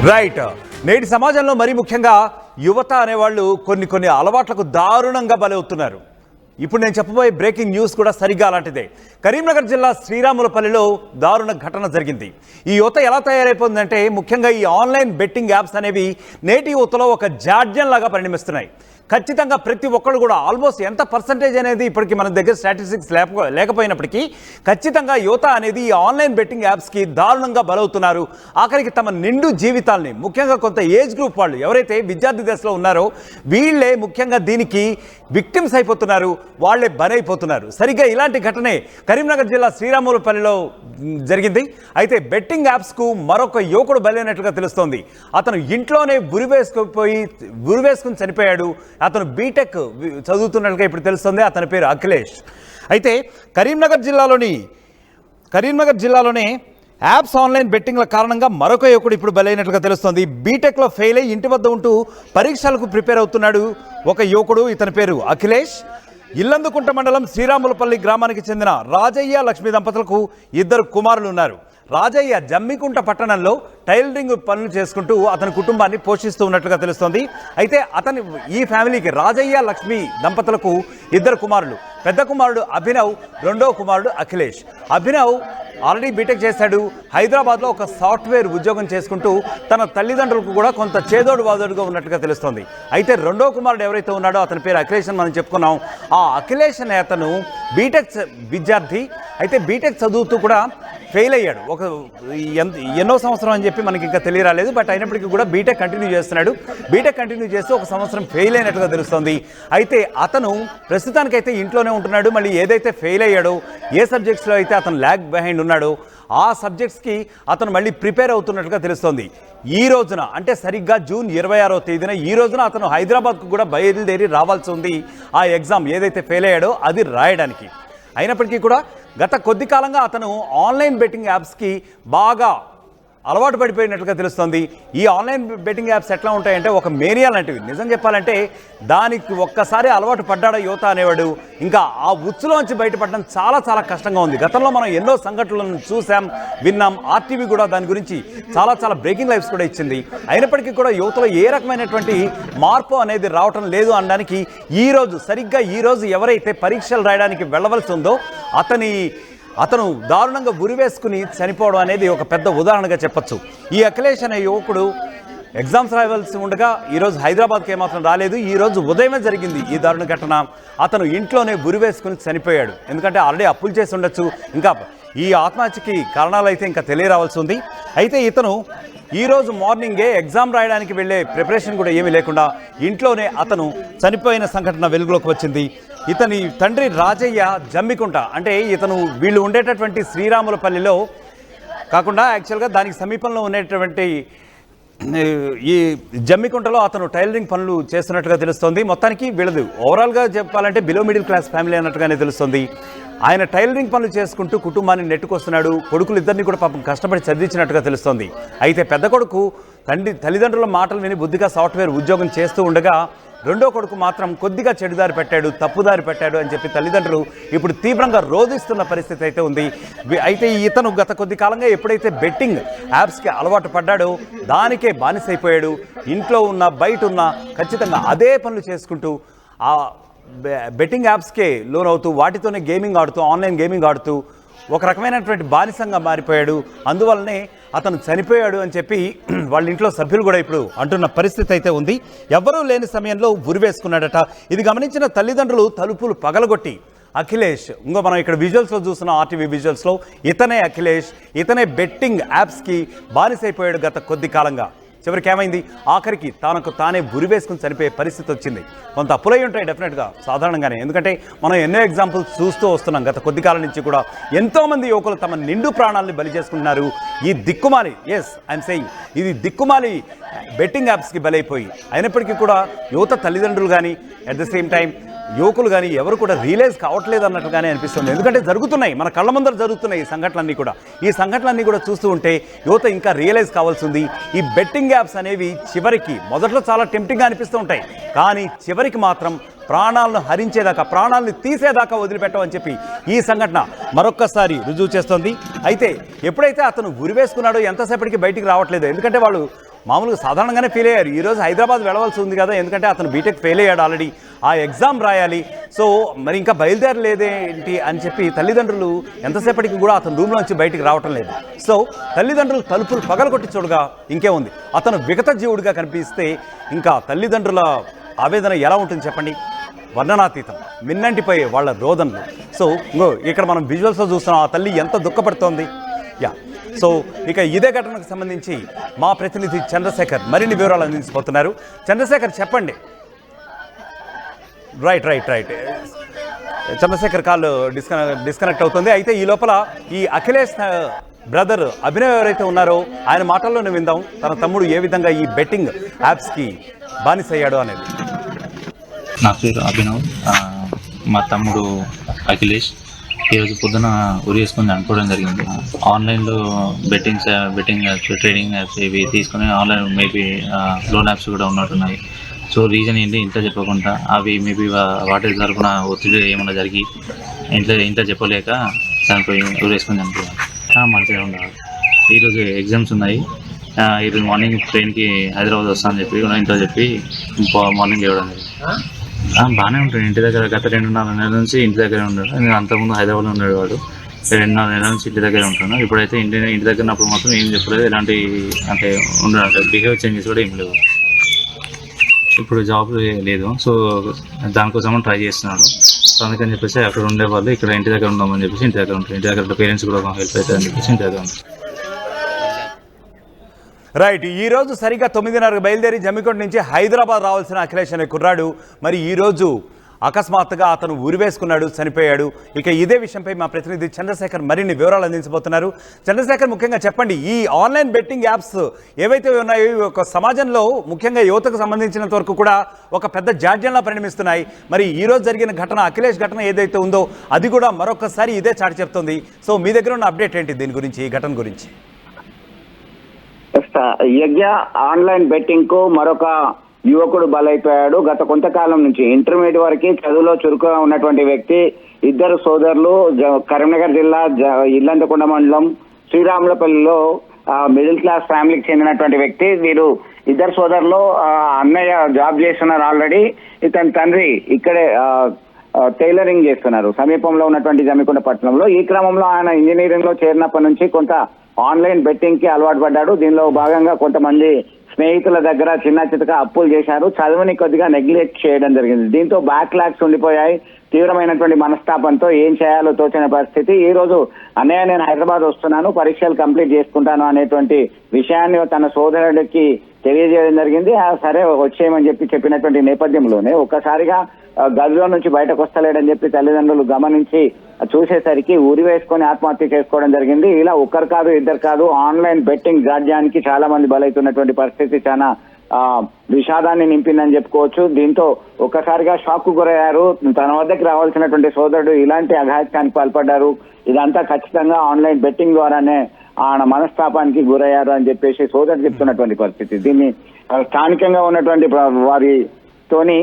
Right. నేటి సమాజంలో మరీ ముఖ్యంగా యువత అనేవాళ్ళు కొన్ని అలవాట్లకు దారుణంగా బలవుతున్నారు. ఇప్పుడు నేను చెప్పబోయే బ్రేకింగ్ న్యూస్ కూడా సరిగ్గా అలాంటిదే. కరీంనగర్ జిల్లా శ్రీరాములపల్లిలో దారుణ ఘటన జరిగింది. ఈ యువత ఎలా తయారైపోతుందంటే ముఖ్యంగా ఈ ఆన్లైన్ బెట్టింగ్ యాప్స్ అనేవి నేటి యువతలో ఒక జాడ్యం లాగా పరిణమిస్తున్నాయి. ఖచ్చితంగా ప్రతి ఒక్కరు కూడా ఆల్మోస్ట్ ఎంత పర్సంటేజ్ అనేది ఇప్పటికీ మన దగ్గర స్టాటిస్టిక్స్ లేకపోయినప్పటికీ ఖచ్చితంగా యువత అనేది ఈ ఆన్లైన్ బెట్టింగ్ యాప్స్కి దారుణంగా బలవుతున్నారు. ఆఖరికి తమ నిండు జీవితాల్ని ముఖ్యంగా కొంత ఏజ్ గ్రూప్ వాళ్ళు ఎవరైతే విద్యార్థి దశలో ఉన్నారో వీళ్ళే ముఖ్యంగా దీనికి విక్టిమ్స్ అయిపోతున్నారు, వాళ్ళే బలైపోతున్నారు. సరిగ్గా ఇలాంటి ఘటనే కరీంనగర్ జిల్లా శ్రీరాములపల్లిలో జరిగింది. అయితే బెట్టింగ్ యాప్స్కు మరొక యువకుడు బలైనట్లుగా తెలుస్తోంది. అతను ఇంట్లోనే ఉరివేసుకుని చనిపోయాడు. అతను బీటెక్ చదువుతున్నట్లుగా ఇప్పుడు తెలుస్తుంది. అతని పేరు అఖిలేష్. అయితే కరీంనగర్ జిల్లాలోనే యాప్స్ ఆన్లైన్ బెట్టింగ్ల కారణంగా మరొక యువకుడు ఇప్పుడు బలైనట్లుగా తెలుస్తోంది. బీటెక్లో ఫెయిల్ అయ్యి ఇంటి వద్ద ఉంటూ పరీక్షలకు ప్రిపేర్ అవుతున్నాడు ఒక యువకుడు. ఇతని పేరు అఖిలేష్. ఇల్లందుకుంట మండలం శ్రీరాములపల్లి గ్రామానికి చెందిన రాజయ్య లక్ష్మి దంపతులకు 2 కుమారులు ఉన్నారు. రాజయ్య జమ్మికుంట పట్టణంలో టైలరింగ్ పనులు చేసుకుంటూ అతని కుటుంబాన్ని పోషిస్తూ ఉన్నట్లుగా తెలుస్తోంది. అయితే ఈ ఫ్యామిలీకి రాజయ్య లక్ష్మి దంపతులకు 2 కుమారులు. పెద్ద కుమారుడు అభినవ్, రెండో కుమారుడు అఖిలేష్. అభినవ్ ఆల్రెడీ బీటెక్ చేశాడు. హైదరాబాద్లో ఒక సాఫ్ట్వేర్ ఉద్యోగం చేసుకుంటూ తన తల్లిదండ్రులకు కూడా కొంత చేదోడు వాదోడుగా ఉన్నట్టుగా తెలుస్తోంది. అయితే రెండో కుమారుడు ఎవరైతే ఉన్నాడో అతని పేరు అఖిలేష్ అని మనం చెప్పుకున్నాం. ఆ అఖిలేష్ అనే అతను బీటెక్ విద్యార్థి. అయితే బీటెక్ చదువుతూ కూడా ఫెయిల్ అయ్యాడు. ఎన్నో సంవత్సరం అని చెప్పి మనకి ఇంకా తెలియరాలేదు. బట్ అయినప్పటికీ కూడా బీటెక్ కంటిన్యూ చేస్తున్నాడు. బీటెక్ కంటిన్యూ చేస్తూ 1 సంవత్సరం ఫెయిల్ అయినట్టుగా తెలుస్తోంది. అయితే అతను ప్రస్తుతానికైతే ఇంట్లోనే ఉంటున్నాడు. మళ్ళీ ఏదైతే ఫెయిల్ అయ్యాడో, ఏ సబ్జెక్ట్స్లో అయితే అతను ల్యాగ్ బిహైండ్ ఉన్నాడో ఆ సబ్జెక్ట్స్కి అతను మళ్ళీ ప్రిపేర్ అవుతున్నట్టుగా తెలుస్తోంది. ఈ రోజున అంటే సరిగ్గా జూన్ 26వ తేదీన ఈ రోజున అతను హైదరాబాద్కు కూడా బయలుదేరి రావాల్సి ఉంది. ఆ ఎగ్జామ్ ఏదైతే ఫెయిల్ అయ్యాడో అది రాయడానికి. అయినప్పటికీ కూడా గత కొద్ది కాలంగా అతను ఆన్లైన్ బెట్టింగ్ యాప్స్కి బాగా అలవాటు పడిపోయినట్లుగా తెలుస్తోంది. ఈ ఆన్లైన్ బెట్టింగ్ యాప్స్ ఎట్లా ఉంటాయంటే ఒక మేనియా లాంటివి. నిజం చెప్పాలంటే దానికి ఒక్కసారి అలవాటు పడ్డాడో యువత అనేవాడు ఇంకా ఆ ఉచ్చులోంచి బయటపడడం చాలా చాలా కష్టంగా ఉంది. గతంలో మనం ఎన్నో సంఘటనలను చూసాం, విన్నాం. ఆర్టీవీ కూడా దాని గురించి చాలా బ్రేకింగ్ లైవ్స్ కూడా ఇచ్చింది. అయినప్పటికీ కూడా యువతలో ఏ రకమైనటువంటి మార్పు అనేది రావటం లేదు అనడానికి సరిగ్గా ఈ రోజు ఎవరైతే పరీక్షలు రాయడానికి వెళ్ళవలసి ఉందో అతను దారుణంగా ఉరివేసుకుని చనిపోవడం అనేది ఒక పెద్ద ఉదాహరణగా చెప్పచ్చు. ఈ అఖిలేష్ అనే యువకుడు ఎగ్జామ్స్ రాయవలసి ఉండగా ఈరోజు హైదరాబాద్కి ఏమాత్రం రాలేదు. ఈరోజు ఉదయమే జరిగింది ఈ దారుణ ఘటన. అతను ఇంట్లోనే ఉరివేసుకుని చనిపోయాడు. ఎందుకంటే ఆల్రెడీ అప్పులు చేసి ఉండొచ్చు. ఇంకా ఈ ఆత్మహత్యకి కారణాలు అయితే ఇంకా తెలియరావాల్సి ఉంది. అయితే ఇతను ఈరోజు మార్నింగే ఎగ్జామ్ రాయడానికి వెళ్ళే ప్రిపరేషన్ కూడా ఏమీ లేకుండా ఇంట్లోనే అతను చనిపోయిన సంఘటన వెలుగులోకి వచ్చింది. ఇతని తండ్రి రాజయ్య జమ్మికుంట అంటే వీళ్ళు ఉండేటటువంటి శ్రీరాములపల్లిలో కాకుండా యాక్చువల్గా దానికి సమీపంలో ఉండేటువంటి ఈ జమ్మికుంటలో అతను టైలరింగ్ పనులు చేస్తున్నట్టుగా తెలుస్తోంది. మొత్తానికి వీళ్ళది ఓవరాల్గా చెప్పాలంటే బిలో మిడిల్ క్లాస్ ఫ్యామిలీ అన్నట్టుగానే తెలుస్తుంది. ఆయన టైలరింగ్ పనులు చేసుకుంటూ కుటుంబాన్ని నెట్టుకొస్తున్నాడు. కొడుకులు ఇద్దరిని కూడా పాపం కష్టపడి చదివించినట్టుగా తెలుస్తోంది. అయితే పెద్ద కొడుకు తల్లిదండ్రుల మాటలు విని బుద్ధిగా సాఫ్ట్వేర్ ఉద్యోగం చేస్తూ ఉండగా రెండో కొడుకు మాత్రం కొద్దిగా చెడుదారి పెట్టాడు, తప్పుదారి పెట్టాడు అని చెప్పి తల్లిదండ్రులు ఇప్పుడు తీవ్రంగా రోధిస్తున్న పరిస్థితి అయితే ఉంది. అయితే ఇతను గత కొద్ది కాలంగా ఎప్పుడైతే బెట్టింగ్ యాప్స్కి అలవాటు పడ్డాడో దానికే బానిసైపోయాడు. ఇంట్లో ఉన్న బయట ఉన్న ఖచ్చితంగా అదే పనులు చేసుకుంటూ ఆ బెట్టింగ్ యాప్స్కే లోన్ అవుతూ వాటితోనే ఆన్లైన్ గేమింగ్ ఆడుతూ ఒక రకమైనటువంటి బానిసంగా మారిపోయాడు. అందువల్లనే అతను చనిపోయాడు అని చెప్పి వాళ్ళ ఇంట్లో సభ్యులు కూడా ఇప్పుడు అంటున్న పరిస్థితి అయితే ఉంది. ఎవ్వరూ లేని సమయంలో ఉరివేసుకున్నాడట. ఇది గమనించిన తల్లిదండ్రులు తలుపులు పగలగొట్టి అఖిలేష్ మనం ఇక్కడ విజువల్స్లో చూస్తున్నాం, ఆర్టీవీ విజువల్స్లో ఇతనే అఖిలేష్, ఇతనే బెట్టింగ్ యాప్స్కి బానిసైపోయాడు గత కొద్ది కాలంగా. చివరికి ఏమైంది, ఆఖరికి తానే ఉరివేసుకుని చనిపోయే పరిస్థితి వచ్చింది. కొంత అప్పులై ఉంటాయి డెఫినెట్గా సాధారణంగానే. ఎందుకంటే మనం ఎన్నో ఎగ్జాంపుల్స్ చూస్తూ వస్తున్నాం గత కొద్ది కాలం నుంచి కూడా. ఎంతోమంది యువకులు తమ నిండు ప్రాణాలని బలి చేసుకుంటున్నారు ఈ దిక్కుమాలి ఇది దిక్కుమాలి బెట్టింగ్ యాప్స్కి బలైపోయి. అయినప్పటికీ కూడా యువత తల్లిదండ్రులు కానీ అట్ ద సేమ్ టైం యువకులు కానీ ఎవరు కూడా రియలైజ్ కావట్లేదు అన్నట్టుగానే అనిపిస్తుంది. ఎందుకంటే జరుగుతున్నాయి, మన కళ్ళ ముందర జరుగుతున్నాయి ఈ సంఘటనలన్నీ కూడా చూస్తూ ఉంటే యువత ఇంకా రియలైజ్ కావాల్సి ఉంది. ఈ బెట్టింగ్ యాప్స్ అనేవి చివరికి మొదట్లో చాలా టెంప్టింగ్గా అనిపిస్తూ ఉంటాయి, కానీ చివరికి మాత్రం ప్రాణాలను హరించేదాకా, ప్రాణాలను తీసేదాకా వదిలిపెట్టమని చెప్పి ఈ సంఘటన మరొక్కసారి రుజువు చేస్తోంది. అయితే ఎప్పుడైతే అతను ఉరివేసుకున్నాడో ఎంతసేపటికి బయటికి రావట్లేదు. ఎందుకంటే వాళ్ళు మామూలుగా సాధారణంగానే ఫెయిల్ అయ్యారు. ఈరోజు హైదరాబాద్ వెళ్ళవలసి ఉంది కదా, ఎందుకంటే అతను బీటెక్ ఫెయిల్ అయ్యాడు ఆల్రెడీ, ఆ ఎగ్జామ్ రాయాలి. సో మరి ఇంకా బయలుదేరలేదేంటి అని చెప్పి తల్లిదండ్రులు ఎంతసేపటికి కూడా అతను రూమ్లోంచి బయటికి రావటం లేదు. సో తల్లిదండ్రులు తలుపులు పగలగొట్టి చూడగా ఇంకే ఉంది, అతను విగత జీవుడిగా కనిపిస్తే ఇంకా తల్లిదండ్రుల ఆవేదన ఎలా ఉంటుంది చెప్పండి, వర్ణనాతీతం, మిన్నంటిపోయే వాళ్ళ రోదనలు. సో ఇక్కడ మనం విజువల్స్లో చూస్తున్నాం ఆ తల్లి ఎంత దుఃఖపడుతోంది. సో ఇక ఇదే ఘటనకు సంబంధించి మా ప్రతినిధి చంద్రశేఖర్ మరిన్ని వివరాలు అందించబోతున్నారు. చంద్రశేఖర్ చెప్పండి. రైట్ చంద్రశేఖర్ కాల్ డిస్కనెక్ట్ అవుతుంది. అయితే ఈ లోపల ఈ అఖిలేష్ బ్రదర్ అభినవ్ ఎవరైతే ఉన్నారో ఆయన మాటల్లోనే విందాం తన తమ్ముడు ఏ విధంగా ఈ బెట్టింగ్ యాప్స్కి బానిసయ్యాడు అనేది. నా పేరు అభినవ్, మా తమ్ముడు అఖిలేష్ ఈరోజు పొద్దున ఉరి వేసుకుని అనుకోవడం జరిగింది. ఆన్లైన్లో బెట్టింగ్ యాప్స్, ట్రేడింగ్ యాప్స్ ఇవి తీసుకుని ఆన్లైన్ మేబీ లోన్ యాప్స్ కూడా ఉన్నట్టున్నాయి. సో రీజన్ ఏంటి ఇంట్లో చెప్పకుండా అవి మేబీ వాటి తరఫున ఒత్తిడి ఏమైనా జరిగి ఇంట్లో చెప్పలేక చనిపోయి ఉరి వేసుకుని చనిపోయాను. మంచిగా ఉండాలి. ఈరోజు ఎగ్జామ్స్ ఉన్నాయి. ఈరోజు మార్నింగ్ ట్రైన్కి హైదరాబాద్ వస్తానని చెప్పి ఇంట్లో చెప్పి మార్నింగ్ ఇవ్వడం జరిగింది. బాగానే ఉంటాడు ఇంటి దగ్గర. గత 2.5 నెలల నుంచి ఇంటి దగ్గర ఉన్నాడు. నేను అంతకుముందు హైదరాబాద్లో ఉండేవాడు. 2.5 నెలల నుంచి ఇంటి దగ్గర ఉంటున్నాను. ఇప్పుడైతే ఇంటి దగ్గర ఉన్నప్పుడు మాత్రం ఏం చెప్పలేదు. ఎలాంటి అంటే ఉండదు, బిహేవియర్ చేంజెస్ కూడా ఏం లేవు. ఇప్పుడు జాబ్ లేదు, సో దానికోసం ట్రై చేస్తున్నాడు. సో అందుకని చెప్పేసి అక్కడ ఉండేవాళ్ళు ఇక్కడ ఇంటి దగ్గర ఉందామని చెప్పేసి ఇంటి దగ్గర ఉంటారు. ఇంటి దగ్గర పేరెంట్స్ కూడా హెల్ప్ అవుతారని చెప్పేసి ఇంటి దగ్గర ఉంటారు. రైట్, ఈరోజు సరిగ్గా 9:30 బయలుదేరి జమ్మికొండ నుంచి హైదరాబాద్ రావాల్సిన అఖిలేష్ అనే కుర్రాడు మరి ఈరోజు అకస్మాత్తుగా అతను ఉరివేసుకున్నాడు, చనిపోయాడు. ఇక ఇదే విషయంపై మా ప్రతినిధి చంద్రశేఖర్ మరిన్ని వివరాలు అందించబోతున్నారు. చంద్రశేఖర్, ముఖ్యంగా చెప్పండి, ఈ ఆన్లైన్ బెట్టింగ్ యాప్స్ ఏవైతే ఉన్నాయో ఒక సమాజంలో ముఖ్యంగా యువతకు సంబంధించినంత వరకు కూడా ఒక పెద్ద జాడ్యంలా పరిణమిస్తున్నాయి. మరి ఈరోజు జరిగిన ఘటన, అఖిలేష్ ఘటన ఏదైతే ఉందో అది కూడా మరొకసారి ఇదే చాటి చెప్తుంది. సో మీ దగ్గర ఉన్న అప్డేట్ ఏంటి దీని గురించి, ఈ ఘటన గురించి? యజ్ఞ, ఆన్లైన్ బెట్టింగ్ కు మరొక యువకుడు బలైపోయాడు. గత కొంతకాలం నుంచి ఇంటర్మీడియట్ వరకు చదువులో చురుకుగా ఉన్నటువంటి వ్యక్తి, ఇద్దరు సోదరులు, కరీంనగర్ జిల్లా ఇల్లంతకొండ మండలం శ్రీరాములపల్లిలో మిడిల్ క్లాస్ ఫ్యామిలీకి చెందినటువంటి వ్యక్తి. వీరు ఇద్దరు సోదరులు, అన్నయ్య జాబ్ చేస్తున్నారు ఆల్రెడీ, ఇతని తండ్రి ఇక్కడే టైలరింగ్ చేస్తున్నారు సమీపంలో ఉన్నటువంటి జమ్మికొండ పట్టణంలో. ఈ క్రమంలో ఆయన ఇంజనీరింగ్ లో చేరినప్పటి నుంచి కొంత ఆన్లైన్ బెట్టింగ్ కి అలవాటు పడ్డాడు. దీనిలో భాగంగా కొంతమంది స్నేహితుల దగ్గర చిన్న చితక అప్పులు చేశారు. చదువుని కొద్దిగా నెగ్లెక్ట్ చేయడం జరిగింది. దీంతో బ్యాక్లాగ్స్ ఉండిపోయాయి. తీవ్రమైనటువంటి మనస్తాపంతో ఏం చేయాలో తోచిన పరిస్థితి. ఈ రోజు అన్నయ్య, నేను హైదరాబాద్ వస్తున్నాను, పరీక్షలు కంప్లీట్ చేసుకుంటాను అనేటువంటి విషయాన్ని తన సోదరుడికి తెలియజేయడం జరిగింది. సరే వచ్చేయమని చెప్పినటువంటి నేపథ్యంలోనే ఒక్కసారిగా గదిలో నుంచి బయటకు వస్తలేడని చెప్పి తల్లిదండ్రులు గమనించి చూసేసరికి ఉరి వేసుకొని ఆత్మహత్య చేసుకోవడం జరిగింది. ఇలా ఒక్కరు కాదు, ఇద్దరు కాదు, ఆన్లైన్ బెట్టింగ్ జాడ్యానికి చాలా మంది బలైతున్నటువంటి పరిస్థితి చాలా విషాదాన్ని నింపిందని చెప్పుకోవచ్చు. దీంతో ఒక్కసారిగా షాక్ కు గురయ్యారు. తన వద్దకు రావాల్సినటువంటి సోదరుడు ఇలాంటి అఘాయిత్యానికి పాల్పడ్డారు. ఇదంతా ఖచ్చితంగా ఆన్లైన్ బెట్టింగ్ ద్వారానే ఆయన మనస్తాపానికి గురయ్యారు అని చెప్పేసి సోదరుడు చెప్తున్నటువంటి పరిస్థితి. దీన్ని స్థానికంగా ఉన్నటువంటి వారితోని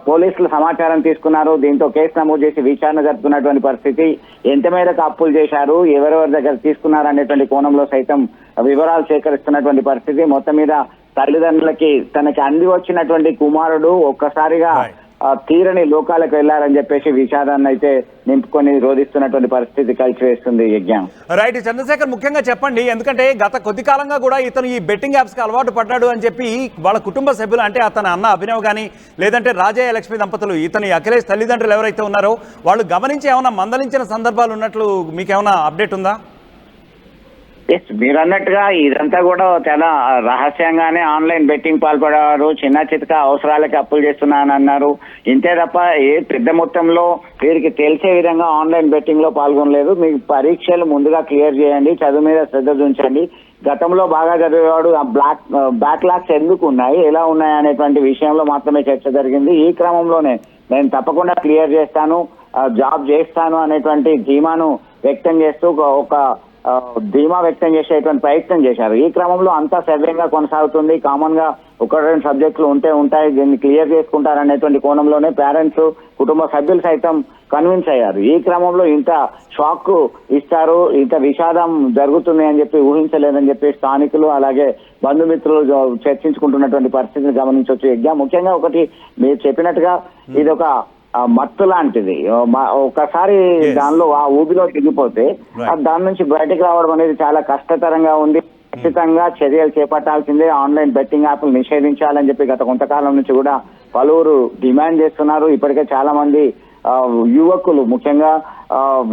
పోలీసులు సమాచారం తీసుకున్నారు. దీంతో కేసు నమోదు చేసి విచారణ జరుపుతున్నటువంటి పరిస్థితి. ఎంత మేరకు అప్పులు చేశారు, ఎవరెవరి దగ్గర తీసుకున్నారు అనేటువంటి కోణంలో సైతం వివరాలు సేకరిస్తున్నటువంటి పరిస్థితి. మొత్తం మీద తల్లిదండ్రులకి తనకి అంది వచ్చినటువంటి కుమారుడు ఒక్కసారిగా తీరని లోకాలకు వెళ్లారని చెప్పేసి విషాదాన్ని అయితే నింపుకొని రోధిస్తున్నటువంటి పరిస్థితి కలిసివేస్తుంది. యజ్ఞం. రైట్ చంద్రశేఖర్, ముఖ్యంగా చెప్పండి, ఎందుకంటే గత కొద్ది కాలంగా కూడా ఇతను ఈ బెట్టింగ్ యాప్స్ కి అలవాటు పడ్డాడు అని చెప్పి వాళ్ళ కుటుంబ సభ్యులు, అంటే అతని అన్న అభినవ్ కానీ లేదంటే రాజయ్య లక్ష్మి దంపతులు, ఇతని అఖిలేష్ తల్లిదండ్రులు ఎవరైతే ఉన్నారో వాళ్ళు గమనించి ఏమైనా మందలించిన సందర్భాలు ఉన్నట్లు మీకేమైనా అప్డేట్ ఉందా? మీరు అన్నట్టుగా ఇదంతా కూడా చాలా రహస్యంగానే ఆన్లైన్ బెట్టింగ్ పాల్పడారు. చిన్న చితక అవసరాలకి అప్పులు చేస్తున్నానని అన్నారు. ఇంతే తప్ప ఏ పెద్ద మొత్తంలో వీరికి తెలిసే విధంగా ఆన్లైన్ బెట్టింగ్ లో పాల్గొనలేదు. మీకు పరీక్షలు ముందుగా క్లియర్ చేయండి, చదువు మీద శ్రద్ధ ఉంచండి, గతంలో బాగా చదివేవాడు బ్యాక్లాగ్స్ ఎందుకు ఉన్నాయి, ఎలా ఉన్నాయి అనేటువంటి విషయంలో మాత్రమే చర్చ జరిగింది. ఈ క్రమంలోనే నేను తప్పకుండా క్లియర్ చేస్తాను, జాబ్ చేస్తాను అనేటువంటి ధీమాను వ్యక్తం చేస్తూ ఒక ధీమా వ్యక్తం చేసేటువంటి ప్రయత్నం చేశారు. ఈ క్రమంలో అంతా సవ్యంగా కొనసాగుతుంది. కామన్ గా ఒక రెండు సబ్జెక్టులు ఉంటాయి, దీన్ని క్లియర్ చేసుకుంటారనేటువంటి కోణంలోనే పేరెంట్స్, కుటుంబ సభ్యులు సైతం కన్విన్స్ అయ్యారు. ఈ క్రమంలో ఇంత షాక్ ఇస్తారు, ఇంత విషాదం జరుగుతుంది అని చెప్పి ఊహించలేదని చెప్పి స్థానికులు అలాగే బంధుమిత్రులు చర్చించుకుంటున్నటువంటి పరిస్థితిని గమనించవచ్చు. ముఖ్యంగా ఒకటి మీరు చెప్పినట్టుగా ఇది ఒక మత్తు లాంటిది. ఒకసారి దానిలో ఆ ఊబిలో దిగిపోతే దాని నుంచి బయటకు రావడం అనేది చాలా కష్టతరంగా ఉంది. ఖచ్చితంగా చర్యలు చేపట్టాల్సిందే. ఆన్లైన్ బెట్టింగ్ యాప్లు నిషేధించాలని చెప్పి గత కొంతకాలం నుంచి కూడా పలువురు డిమాండ్ చేస్తున్నారు. ఇప్పటికే చాలా మంది యువకులు ముఖ్యంగా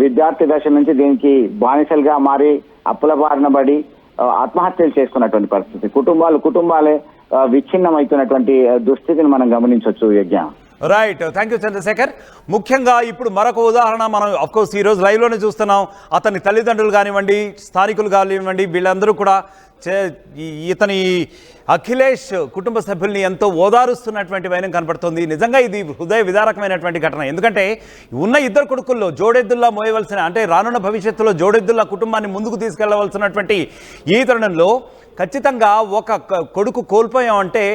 విద్యార్థి దశ నుంచి దీనికి బానిసలుగా మారి అప్పుల బారిన పడి ఆత్మహత్యలు చేసుకున్నటువంటి పరిస్థితి. కుటుంబాలే విచ్ఛిన్నమవుతున్నటువంటి దుస్థితిని మనం గమనించవచ్చు. యజ్ఞ రైట్, థ్యాంక్ యూ చంద్రశేఖర్. ముఖ్యంగా ఇప్పుడు మరొక ఉదాహరణ మనం అఫ్కోర్స్ ఈరోజు లైవ్లోనే చూస్తున్నాం. అతని తల్లిదండ్రులు కానివ్వండి, స్థానికులు కానివ్వండి, వీళ్ళందరూ కూడా ఇతని అఖిలేష్ కుటుంబ సభ్యుల్ని ఎంతో ఓదారుస్తున్నటువంటి వైనం కనపడుతుంది. నిజంగా ఇది హృదయ విదారకమైనటువంటి ఘటన. ఎందుకంటే ఉన్న ఇద్దరు కొడుకుల్లో జోడెద్దుల్లా మోయవలసిన, అంటే రానున్న భవిష్యత్తులో జోడెద్దుల్లా కుటుంబాన్ని ముందుకు తీసుకెళ్లవలసినటువంటి ఈ తరుణంలో ఖచ్చితంగా ఒక కొడుకు కోల్పోయామంటే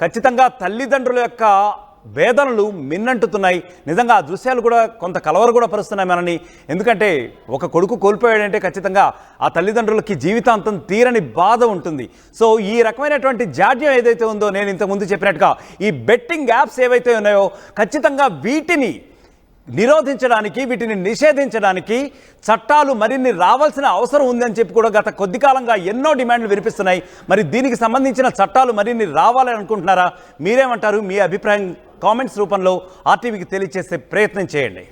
ఖచ్చితంగా తల్లిదండ్రుల యొక్క వేదనలు మిన్నంటుతున్నాయి. నిజంగా ఆ దృశ్యాలు కూడా కొంత కలవర కూడా పరుస్తున్నాయి మనని. ఎందుకంటే ఒక కొడుకు కోల్పోయాడంటే ఖచ్చితంగా ఆ తల్లిదండ్రులకి జీవితాంతం తీరని బాధ ఉంటుంది. సో ఈ రకమైనటువంటి జాడ్యం ఏదైతే ఉందో, నేను ఇంతకుముందు చెప్పినట్టుగా ఈ బెట్టింగ్ యాప్స్ ఏవైతే ఉన్నాయో ఖచ్చితంగా వీటిని నిరోధించడానికి, వీటిని నిషేధించడానికి చట్టాలు మరిన్ని రావాల్సిన అవసరం ఉందని చెప్పి కూడా గత కొద్ది కాలంగా ఎన్నో డిమాండ్లు వినిపిస్తున్నాయి. మరి దీనికి సంబంధించిన చట్టాలు మరిన్ని రావాలని అనుకుంటున్నారా? మీరేమంటారు? మీ అభిప్రాయం కామెంట్స్ రూపంలో ఆర్టీవీకి తెలియజేసే ప్రయత్నం చేయండి.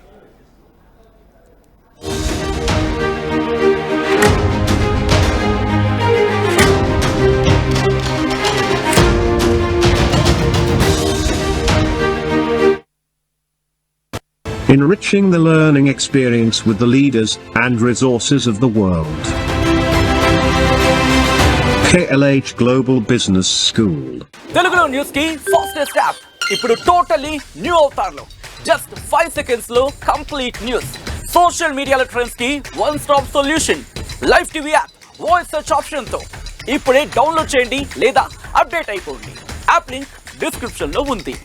Enriching the learning experience with the leaders and resources of the world. KLH Global Business School. తెలుగులో న్యూస్ కి ఫాస్టెస్ట్ యాప్ ఇప్పుడు టోటల్లీ న్యూ అవతార్లో జస్ట్ 5 సెకండ్స్ లో కంప్లీట్ న్యూస్, సోషల్ మీడియాలో ట్రెండ్స్ కి one stop solution, live TV app, voice search option తో ఇప్పుడే download చేయండి లేదా అప్డేట్ అయిపోండి. యాప్ లింక్ డిస్క్రిప్షన్ లో ఉంది.